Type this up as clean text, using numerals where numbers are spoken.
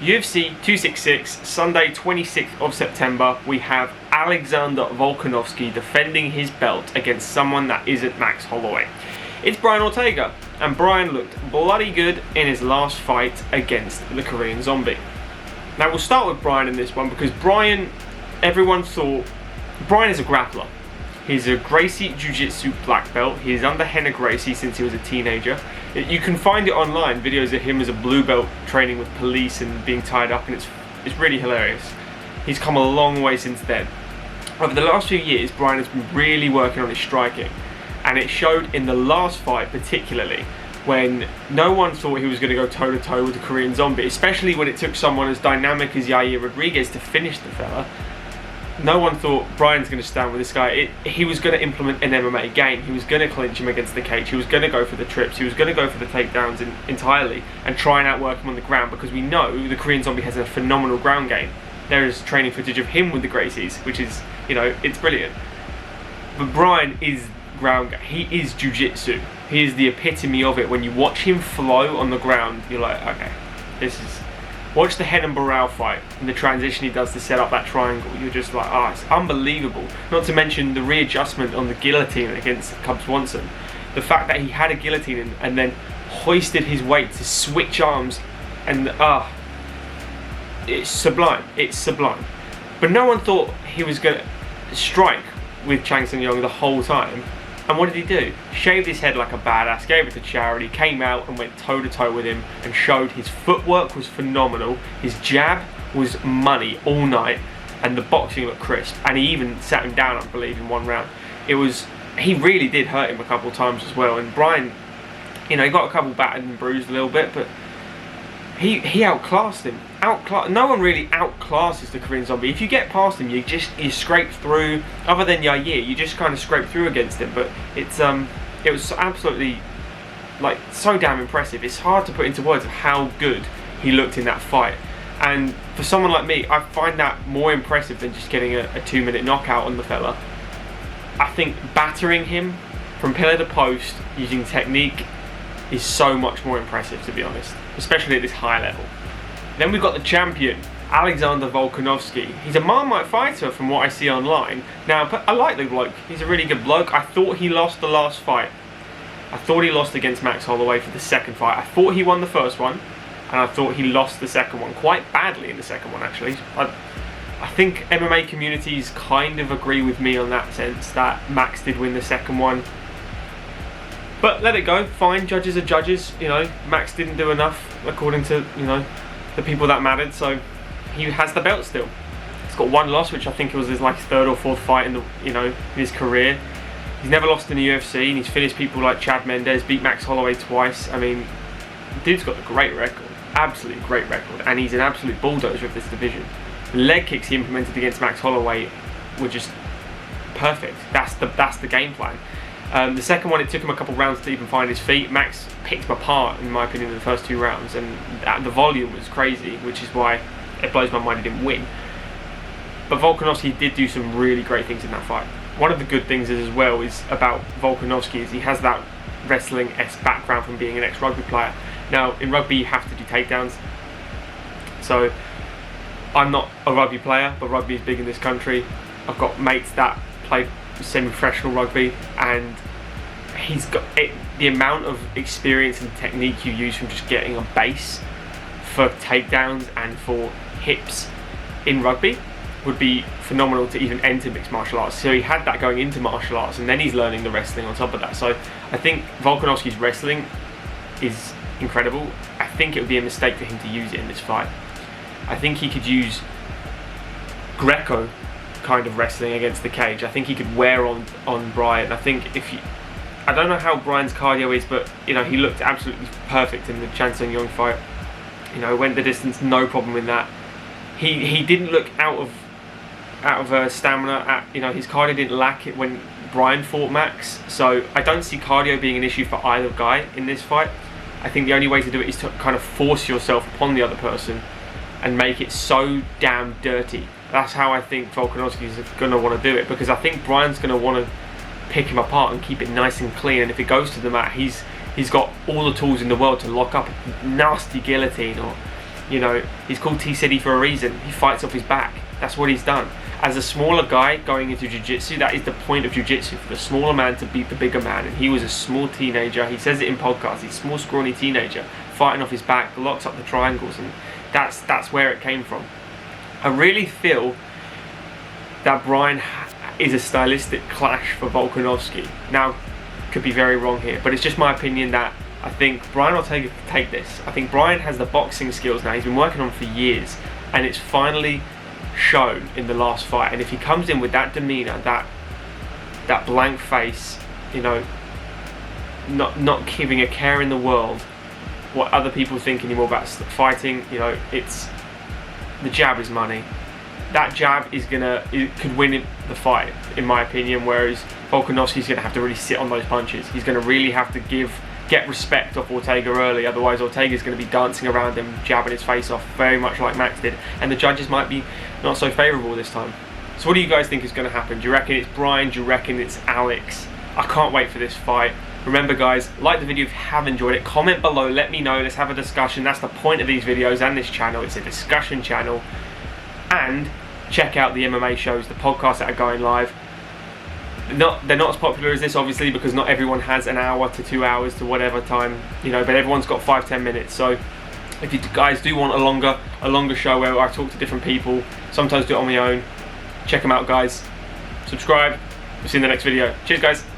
UFC 266, Sunday 26th of September, we have Alexander Volkanovski defending his belt against someone that isn't Max Holloway. It's Brian Ortega, and Brian looked bloody good in his last fight against the Korean Zombie. Now we'll start with Brian in this one because Brian, everyone thought, Brian is a grappler. He's a Gracie Jiu-Jitsu black belt. He's under Henna Gracie since he was a teenager. You can find it online, videos of him as a blue belt training with police and being tied up, and it's really hilarious. He's come a long way since then. Over the last few years, Brian has been really working on his striking, and it showed in the last fight particularly, when no one thought he was going to go toe-to-toe with the Korean Zombie, especially when it took someone as dynamic as Yair Rodriguez to finish the fella. No one thought Brian's going to stand with this guy. He was going to implement an MMA game. He was going to clinch him against the cage. He was going to go for the trips. He was going to go for the takedowns entirely and try and outwork him on the ground, because we know the Korean Zombie has a phenomenal ground game. There is training footage of him with the Gracies, which is, it's brilliant. But Brian is ground game. He is jiu-jitsu. He is the epitome of it. When you watch him flow on the ground, you're like, okay, this is... Watch the Head and Barral fight and the transition he does to set up that triangle. You're just like, it's unbelievable. Not to mention the readjustment on the guillotine against Cub Swanson. The fact that he had a guillotine and then hoisted his weight to switch arms, and it's sublime. It's sublime. But no one thought he was going to strike with Chang Sung-yong the whole time. And what did he do? Shaved his head like a badass, gave it to charity, came out and went toe-to-toe with him and showed his footwork was phenomenal, his jab was money all night, and the boxing looked crisp. And he even sat him down, I believe, in one round. He really did hurt him a couple of times as well. And Brian, he got a couple battered and bruised a little bit, but he outclassed him. No one really outclasses the Korean Zombie. If you get past him, you scrape through. Other than Yair, you just kind of scrape through against him. But it was absolutely so damn impressive. It's hard to put into words of how good he looked in that fight. And for someone like me, I find that more impressive than just getting a 2-minute knockout on the fella. I think battering him from pillar to post using technique is so much more impressive, to be honest, especially at this high level. Then we've got the champion, Alexander Volkanovski. He's a Marmite fighter from what I see online. Now, I like the bloke. He's a really good bloke. I thought he lost the last fight. I thought he lost against Max Holloway for the second fight. I thought he won the first one, and I thought he lost the second one quite badly in the second one, actually. I think MMA communities kind of agree with me on that sense, that Max did win the second one. But let it go, fine, judges are judges, Max didn't do enough according to, the people that mattered, so he has the belt still. He's got one loss, which I think it was his third or fourth fight in in his career. He's never lost in the UFC, and he's finished people like Chad Mendes, beat Max Holloway twice. I mean, the dude's got a great record, absolutely great record, and he's an absolute bulldozer of this division. The leg kicks he implemented against Max Holloway were just perfect. That's the game plan. The second one, it took him a couple rounds to even find his feet. Max picked him apart, in my opinion, in the first 2 rounds, and the volume was crazy, which is why it blows my mind he didn't win. But Volkanovski did do some really great things in that fight. One of the good things is, as well, is about Volkanovski is he has that wrestling-esque background from being an ex-rugby player. Now, in rugby, you have to do takedowns. So, I'm not a rugby player, but rugby is big in this country. I've got mates that play semi-professional rugby, and he's got the amount of experience and technique you use from just getting a base for takedowns and for hips in rugby would be phenomenal to even enter mixed martial arts. So he had that going into martial arts, and then he's learning the wrestling on top of that. So I think Volkanovski's wrestling is incredible. I think it would be a mistake for him to use it in this fight. I think he could use Greco kind of wrestling against the cage. I think he could wear on Brian. I think I don't know how Brian's cardio is, but he looked absolutely perfect in the Chang Sung-yong fight. Went the distance, no problem in that. He didn't look out of stamina. His cardio didn't lack it when Brian fought Max. So I don't see cardio being an issue for either guy in this fight. I think the only way to do it is to kind of force yourself upon the other person and make it so damn dirty. That's how I think Volkanovski is going to want to do it, because I think Brian's going to want to pick him apart and keep it nice and clean. And if it goes to the mat, he's got all the tools in the world to lock up a nasty guillotine or You know, he's called T-City for a reason. He fights off his back. That's what he's done. As a smaller guy going into jiu-jitsu, that is the point of jiu-jitsu, for the smaller man to beat the bigger man. And he was a small teenager. He says it in podcasts. He's a small, scrawny teenager fighting off his back, locks up the triangles, and that's where it came from. I really feel that Brian is a stylistic clash for Volkanovski. Now, could be very wrong here, but it's just my opinion that I think Brian Ortega can take this. I think Brian has the boxing skills now. He's been working on for years, and it's finally shown in the last fight. And if he comes in with that demeanor, that blank face, you know, not giving a care in the world what other people think anymore about fighting, you know, it's the jab is money. That jab could win the fight, in my opinion, whereas Volkanovski's going to have to really sit on those punches. He's going to really have to get respect off Ortega early, otherwise Ortega's going to be dancing around him, jabbing his face off, very much like Max did, and the judges might be not so favourable this time. So what do you guys think is going to happen? Do you reckon it's Brian? Do you reckon it's Alex? I can't wait for this fight. Remember guys, like the video if you have enjoyed it, comment below, let me know, let's have a discussion. That's the point of these videos and this channel. It's a discussion channel. And check out the MMA shows, the podcasts that are going live. They're not as popular as this, obviously, because not everyone has an hour to 2 hours to whatever time, you know, but everyone's got 5-10 minutes. So if you guys do want a longer show where I talk to different people, sometimes do it on my own, check them out guys. Subscribe. We'll see you in the next video. Cheers guys.